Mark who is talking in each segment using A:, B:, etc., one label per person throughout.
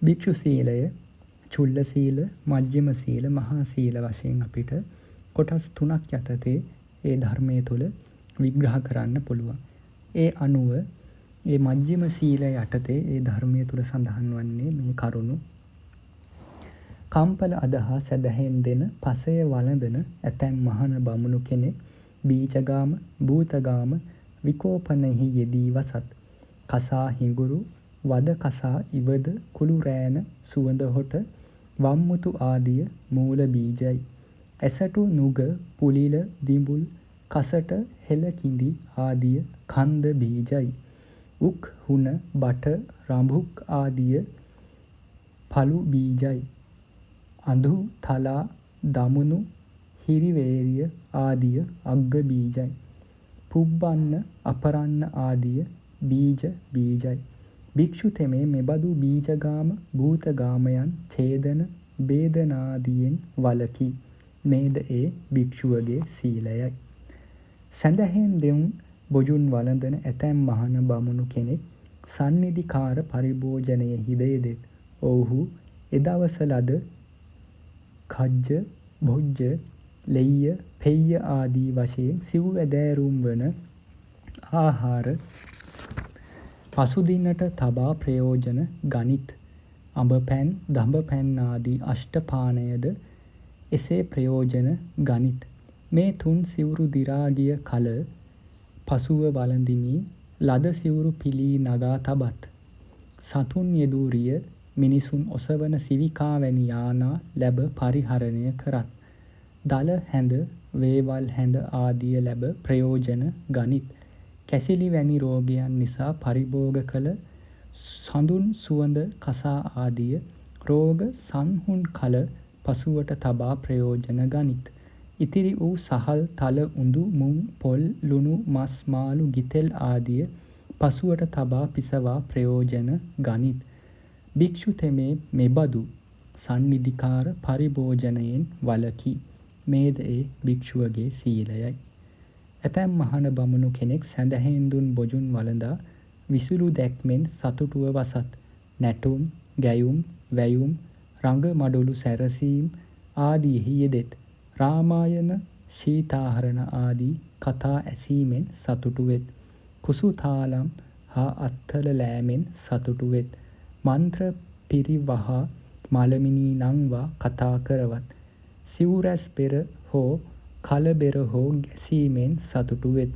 A: භික්ෂු සීලය චුල්ල සීල, මජ්ක්‍ධිම සීල, මහා සීල වශයෙන් අපිට කොටස් 3ක් යටතේ ඒ ධර්මයේ තුල විග්‍රහ කරන්න පුළුවන්. ඒ අනුව ඒ මජ්ක්‍ධිම සීලය යටතේ ඒ ධර්මයේ තුල සඳහන් වන්නේ මේ කරුණු. කම්පල අදහා සැදැහෙන් දෙන පසය වළඳන ඇතැම් මහණ බමුණු කෙනෙක් බීජගාම, භූතගාම විකෝපනයෙහි යෙදී වසත්. කසා හිඟුරු, වද කසා ඉවද, කුළු රෑන, සුවඳ හොට, වම්මුතු ආදිය මූල බීජයි. ඇසටු නුග, පුලිල, දිඹුල්, කසට, හෙළ කිඳි ආදිය කන්ද බීජයි. උක්, හුන, බට, රඹුක් ආදිය පළු බීජයි. අඳු, තලා, දමුණු, හිරිවේරිය ආදිය අග්ග බීජයි. පුබ්බන්න, අපරන්න ආදිය බීජ බීජයි. භික්ෂු තෙමේ මෙබඳු බීජගාම, භූතගාමයන් ඡේදන, බේදනාදියෙන් වළකී. මේද ඒ භික්ෂුවගේ සීලයයි. සැදැහෙන් දෙවුන් බොජුන් වළඳන ඇතැම් මහණ බමුණු කෙනෙක් සන්නිධිකාර පරිභෝජනයෙහිද යෙදෙත්. ඔවුහු එදවස ලද කජ්ජ, භොජ්ජ, ලෙය්‍ය, පෙය්‍ය ආදී වශයෙන් සිව් වැදෑරුම් වන ආහාර පසුදිනට තබා ප්‍රයෝජන ගනිත්. අඹ පැන්, දඹ පැන් ආදී අෂ්ටපානයද එසේ ප්‍රයෝජන ගනිත්. මේ තුන් සිවුරු දිරා ගිය කල පසුව වළඳිමි ලද සිවුරු පිලී නගා තබත්. සතුන් යෙදූ රිය, මිනිසුන් ඔසවන සිවිකා වැනි යානා ලැබ පරිහරණය කරත්. දල හැඳ, වේවල් හැඳ ආදිය ලැබ ප්‍රයෝජන ගනිත්. කැසිලි වැනි රෝගයන් නිසා පරිභෝග කළ සඳුන්, සුවඳ, කසා ආදිය රෝග සංහුන් කල පසුවට තබා ප්‍රයෝජන ගනිත්. ඉතිරි වූ සහල්, තල, උඳු, මුං, පොල්, ලුණු, මස්, මාළු, ගිතෙල් ආදිය පසුවට තබා පිසවා ප්‍රයෝජන ගනිත්. භික්ෂු තෙමේ මෙබඳු සන්නිධිකාර පරිභෝජනයෙන් වළකී. මේද ඒ භික්ෂුවගේ සීලයයි. ඇතැම් මහණ බමුණු කෙනෙක් සැදැහෙන් දුන් බොජුන් වළඳා විසුලු දැක්මෙන් සතුටුව වසත්. නැටුම්, ගැයුම්, වැයුම්, රඟ මඩුළු සැරසීම් ආදියෙහි යෙදෙත්. රාමායන, සීතාහරණ ආදී කතා ඇසීමෙන් සතුටු වෙත්. කුසුතාලම් හා අත්තල ලෑමෙන් සතුටු වෙත්. මන්ත්‍ර පිරිවහා මලමිනී නංවා කතා කරවත්. සිවුරැස් බෙර හෝ කල බෙර හෝ ගැසීමෙන් සතුටු වෙත්.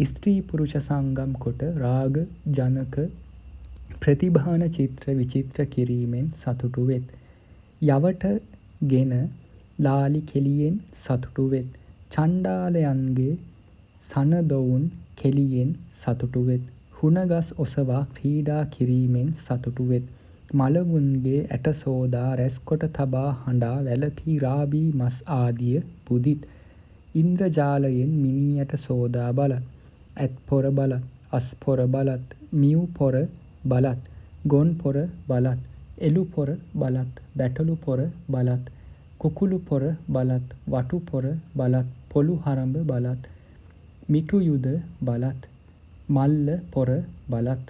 A: ස්ත්‍රී පුරුෂ සංගම් කොට රාග ජනක ප්‍රතිභාන චිත්‍ර විචිත්‍ර කිරීමෙන් සතුටු වෙත්. යවට ගෙන ලාලි කෙලියෙන් සතුටු වෙත්. චණ්ඩාලයන්ගේ සනදොවුන් කෙලියෙන් සතුටු වෙත්. හුණගස් ඔසවා ක්‍රීඩා කිරීමෙන් සතුටු වෙත්. මළවුන්ගේ ඇට සෝදා රැස්කොට තබා හඬා වැළපී රාබී මස් ආදිය පුදිත්. ඉන්ද්‍රජාලයෙන් මිනී ඇට සෝදා බලත්. ඇත් පොර බලත්. අස් පොර බලත්. මියු පොර බලත්. ගොන් පොර බලත්. එළු පොර බලත්. බැටළු පොර බලත්. කුකුළු පොර බලත්. වටු පොර බලත්. පොළු හරඹ බලත්. මිටු යුද බලත්. මල්ල පොර බලත්.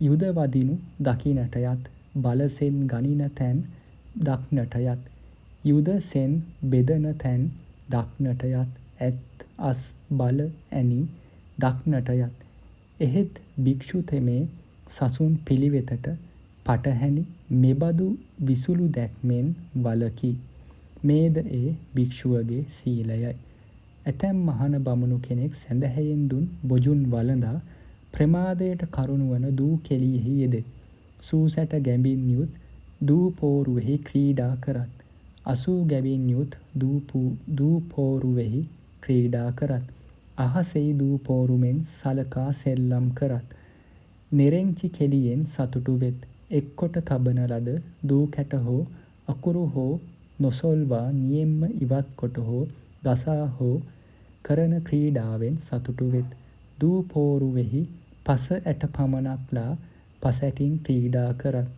A: යුද වදිනු දකින්නට යත්. බලසෙන් ගනින තැන් දක්නට යත්. යුද සෙන් බෙදන තැන් දක්නට යත්. ඇත්, අස්, බල ඇනි දක්නට යත්. එහෙත් භික්ෂු තෙමේ සසුන් පිළිවෙතට පටහැනි මෙබඳු විසුලු දැක්මෙන් වළකී. මේද ඒ භික්ෂුවගේ සීලයයි. ඇතැම් මහණ බමුණු කෙනෙක් සැදැහැයෙන් දුන් බොජුන් වළඳා ප්‍රමාදයට කරුණු වන දූ කෙළියෙහි යෙදෙත්. සූසැට ගැඹින් යුත් දූ පෝරුවෙහි ක්‍රීඩා කරත්. අසූ ගැබින් යුත් දූ පෝරුවෙහි ක්‍රීඩා කරත්. අහසෙහි දූ පෝරුමෙන් සලකා සෙල්ලම් කරත්. නෙරෙංචි කෙළියෙන් සතුටු වෙත්. එක්කොට තබන ලද දූ කැට හෝ අකුරු හෝ නොසොල්වා නියෙම්ම ඉවත් කොට හෝ ගසා හෝ කරන ක්‍රීඩාවෙන් සතුටු වෙත්. දූ පෝරුවෙහි පස ඇට පමණක්ලා පසැටින් ක්‍රීඩා කරත්.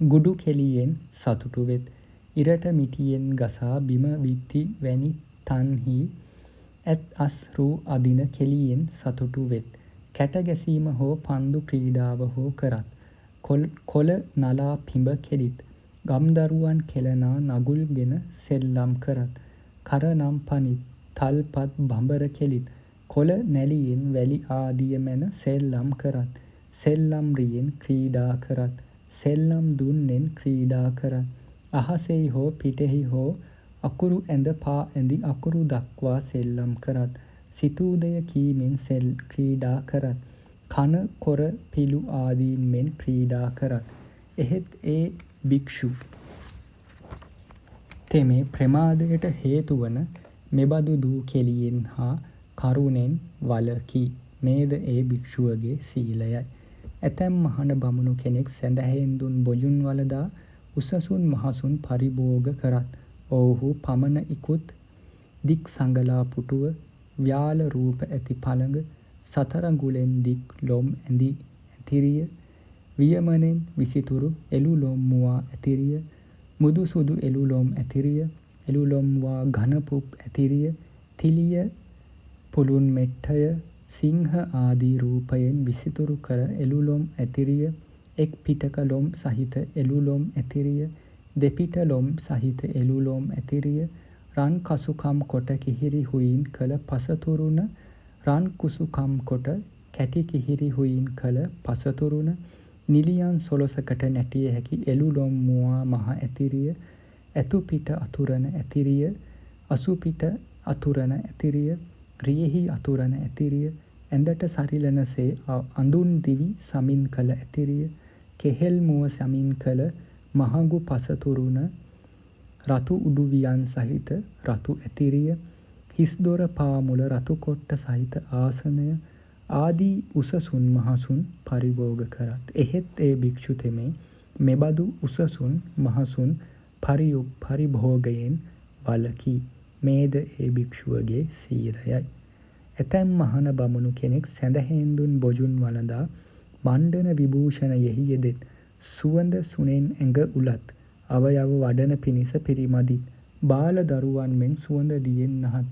A: ගුඩු කෙළියෙන් සතුටු වෙත්. ඉරට මිටියෙන් ගසා බිම විත්ති වැනි තන්හි ඇත් අස් රූ අදින කෙළියෙන් සතුටු වෙත්. කැට ගැසීම හෝ පන්දු ක්‍රීඩාව හෝ කරත්. කොළ නලා පිඹ කෙලිත්. ගම්දරුවන් කෙලනා නගුල්ගෙන සෙල්ලම් කරත්. කරනම් පනිත් තල්පත් බඹර කෙලිත්. කොළ නැලියෙන් වැලි ආදිය මැන සෙල්ලම් කරත්. සෙල්ලම් රියෙන් ක්‍රීඩා කරත්. සෙල්ලම් දුන්නෙන් ක්‍රීඩා කරත්. අහසෙහි හෝ පිටෙහි හෝ අකුරු ඇඳ පා ඇඳි අකුරු දක්වා සෙල්ලම් කරත්. සිතූ දෙය කීමෙන් ක්‍රීඩා කරත්. කන කොර පිළු ආදීන් මෙන් ක්‍රීඩා කරත්. එහෙත් ඒ භික්ෂු තෙමේ ප්‍රමාදයට හේතුවන මෙබඳු දූ කෙලියෙන් හා කරුණෙන් වළකී. මේද ඒ භික්ෂුවගේ සීලයයි. ඇතැම් මහණ බමුණු කෙනෙක් සැඳැහෙන් දුන් බොජුන් වළදා උසසුන් මහසුන් පරිභෝග කරත්. ඔවුහු පමණ ඉකුත් දික් සඟලා පුටුව ව්‍යාල රූප ඇති පළඟ සතරඟුලෙන් දික් ලොම් ඇඳි ඇතිරිය වියමනෙන් විසිතුරු එළු ලොම් මුවා ඇතිරිය මුදු සුදු එළු ලොම් ඇතිරිය එළු ලොම් වා ඝන පුප් ඇතිරිය තිලිය පුළුන් මෙට්ටය සිංහ ආදී රූපයෙන් විසිතුරු කර එළු ලොම් ඇතිරිය එක් පිටක ලොම් සහිත එළු ලොම් ඇතිරිය දෙපිට ලොම් සහිත එළු ලොම් ඇතිරිය රන් කසුකම් කොට කිහිරි හුයින් කළ පසතුරුණ රන් කුසුකම් කොට කැටි කිහිරි හුයින් කළ පසතුරුණ නිලියන් 16කට නැටිය හැකි එළු ලොම් මුවා මහ ඇතිරිය ඇතු පිට අතුරන ඇතිරිය අසු පිට අතුරන ඇතිරිය රියෙහි අතුරන ඇතිරිය ඇඳට සරිලනසේ අඳුන් දිවි සමින් කළ ඇතිරිය කෙහෙල් මුව සමින් කළ මහඟු පසතුරුණ රතු උඩුවියන් සහිත රතු ඇතිරිය හිස්දොර පාමුල රතු කොට්ට සහිත ආසනය ආදී උසසුන් මහසුන් පරිභෝග කරත්. එහෙත් ඒ භික්ෂු තෙමේ මෙබඳු උසසුන් මහසුන් පරිභෝගයෙන් වළකී. මේද ඒ භික්ෂුවගේ සීලයයි. ඇතැම් මහණ බමුණු කෙනෙක් සැඳැහෙන් දුන් බොජුන් වළඳා මණ්ඩන විභූෂණයෙහි යෙදෙත්. සුවඳ සුනෙන් ඇඟ උලත්. අවයව වඩන පිණිස පිරිමදිත්. බාල දරුවන් මෙන් සුවඳ දියෙන් නහත්.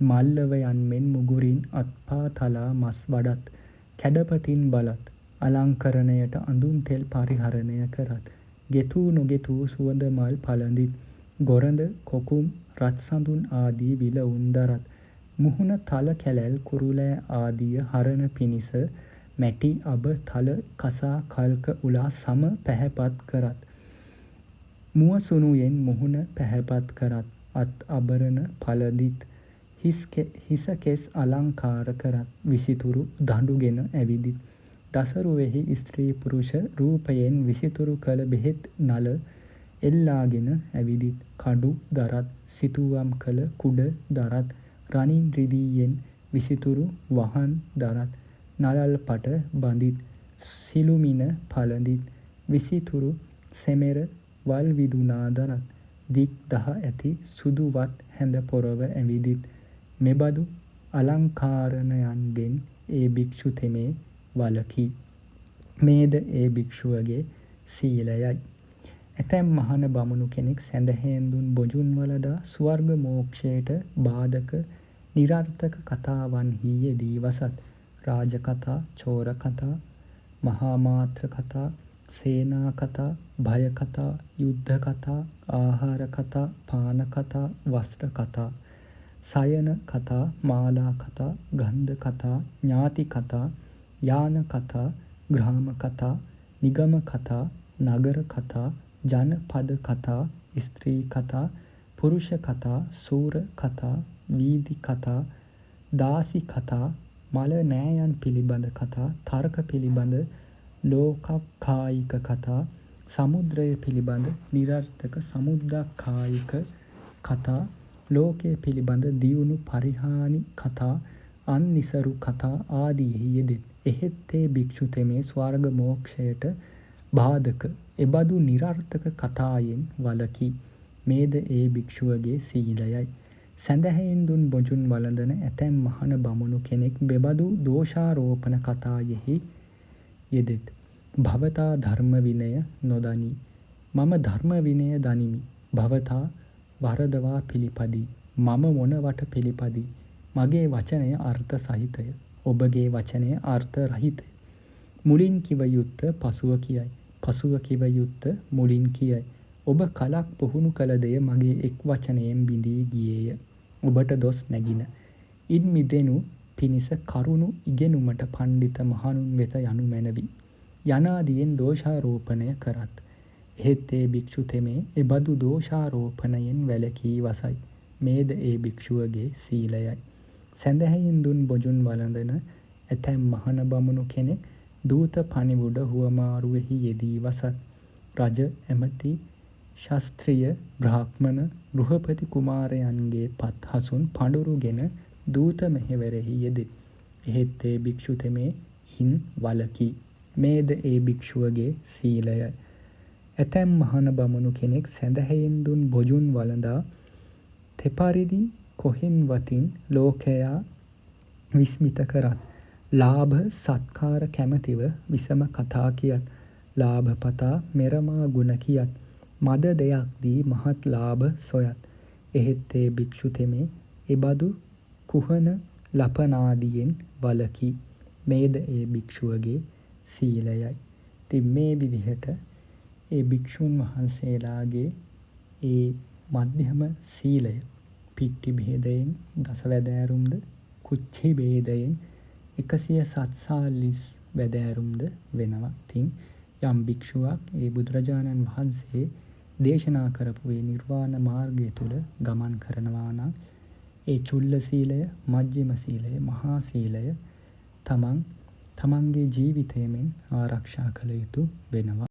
A: මල්ලවයන් මෙන් මුගුරින් අත්පා තලා මස් වඩත්. කැඩපතින් බලත්. අලංකරණයට අඳුන් තෙල් පරිහරණය කරත්. ගෙතූ නොගෙතූ සුවඳ මල් පළඳිත්. ගොරඳ කොකුම් රත් සඳුන් ආදී විලවුන් දරත්. මුහුණ තල කැලැල් කුරුලෑ ආදිය හරණ පිණිස මැටි අබ තල කසා කල්ක උලා සම පැහැපත් කරත්. මුව සුනුයෙන් මුහුණ පැහැපත් කරත්. අත් අබරණ පළදිත්. හිස කෙස් අලංකාර කරත්. විසිතුරු දඬුගෙන ඇවිදිත්. දසරුවෙහි ස්ත්‍රී පුරුෂ රූපයෙන් විසිතුරු කළ බෙහෙත් නල එල්ලාගෙන ඇවිදිත්. කඩු දරත්. සිතුවම් කළ කුඩ දරත්. රනින් රිදීයෙන් විසිතුරු වහන් දරත්. නලල් පට බඳිත්. සිළුමිණ පළඳිත්. විසිතුරු සෙමෙර වල් විදුනා දරත්. දික් දහ ඇති සුදුවත් හැඳ පොරව ඇවිදිත්. මෙබඳු අලංකාරණයන්ගෙන් ඒ භික්ෂු තෙමේ වළකී. මේද ඒ භික්ෂුවගේ සීලයයි. ඇතැම් මහණ බමුණු කෙනෙක් සැඳැහෙන් දුන් බොජුන් වළදා ස්වර්ග මෝක්ෂයට බාධක නිරර්ථක කතාවන්හි යෙදී වසත්. රාජ කතා, චෝර කතා, මහා මාත්‍ර කතා, සේනා කතා, භය කතා, යුද්ධ කතා, ආහාර කතා, පාන කතා, වස්ත්‍ර කතා, සයන කතා, මාලා කතා, ගන්ධ කතා, ඥාති කතා, යාන කතා, ග්‍රාම කතා, නිගම කතා, නගර කතා, ජනපද කතා, ස්ත්‍රී කතා, පුරුෂ කතා, සූර කතා, වීදි කතා, දාසි කතා, මල නෑයන් පිළිබඳ කතා, තර්ක පිළිබඳ ලෝකකායික කතා, සමුද්‍රය පිළිබඳ නිරර්ථක සමුද්‍රකායික කතා, ලෝකය පිළිබඳ දියුණු පරිහානි කතා, අන්නිසරු කතා ආදීහි යෙදෙත්. එහෙත් ඒ භික්ෂු තෙමේ ස්වර්ග මෝක්ෂයට බාධක එබඳු නිරර්ථක කතායෙන් වළකී. මේද ඒ භික්ෂුවගේ සීලයයි. සැඳැහෙන් දුන් බොජුන් වළඳන ඇතැම් මහණ බමුණු කෙනෙක් මෙබඳු දෝෂාරෝපණ කතායෙහි යෙදෙත්. භවතා ධර්ම විනය නොදනී. මම ධර්ම විනය දනිමි. භවතා වරදවා පිළිපදී. මම මොනවට පිළිපදී. මගේ වචනය අර්ථ සහිතය. ඔබගේ වචනය අර්ථ රහිතය. මුලින් කිව යුත්ත පසුව කියයි. පසුව කිව යුත්ත මුලින් කියයි. ඔබ කලක් පුහුණු කළ දෙය මගේ එක් වචනයෙන් බිඳී ගියේය. ඔබට දොස් නැගින. ඉන් මිදෙනු පිණිස කරුණු ඉගෙනුමට පණ්ඩිත මහණුන් වෙත යනු මැනවි. යනාදියෙන් දෝෂාරෝපණය කරත්. එහෙත් ඒ භික්ෂු තෙමේ එබඳු දෝෂාරෝපණයෙන් වැළකී වසයි. මේද ඒ භික්ෂුවගේ සීලයයි. සැදැහැයෙන් දුන් බොජුන් වළඳන ඇතැම් මහණ බමුණු කෙනෙක් දූත පණිවුඩ හුවමාරුවෙහි යෙදී වසත්. රජ ඇමති ශස්ත්‍රිය බ්‍රාහ්මණ ගෘහපති කුමාරයන්ගේ පත් හසුන් පඬුරුගෙන දූත මෙහෙවරෙහි යෙදේ. එහෙත් ඒ භික්ෂු තෙමේ හින් වළකී. මේද ඒ භික්ෂුවගේ සීලයයි. ඇතැම් මහණ බමුණු කෙනෙක් සැදැහැයෙන් දුන් බොජුන් වළඳා තෙපරිදි කොහෙන් වතින් ලෝකයා විස්මිත කරත්. ලාභ සත්කාර කැමැතිව විසම කතා කියත්. ලාභ පතා මෙරමා ගුණ කියත්. මද දෙයක් දී මහත් ලාභ සොයත්. එහෙත් ඒ භික්ෂු තෙමේ එබඳු කුහන ලපනාදියෙන් වළකී. මේද ඒ භික්ෂුවගේ සීලයයි. ඉතින් මේ විදිහට ඒ භික්ෂුන් වහන්සේලාගේ ඒ මධ්‍යම සීලය පිට්ටි භේදයෙන් දස වැදෑරුම්ද කුච්චි භේදයෙන් 147 වැදෑරුම්ද වෙනවා. ඉතින් යම් භික්ෂුවක් ඒ බුදුරජාණන් වහන්සේ දේශනා කරපු ඒ නිර්වාණ මාර්ගය තුල ගමන් කරනවා නම් ඒ චුල්ල සීලය, මජ්ක්‍ධිම සීලය, මහා සීලය තමන්ගේ ජීවිතයෙන් ආරක්ෂා කළ යුතු වෙනවා.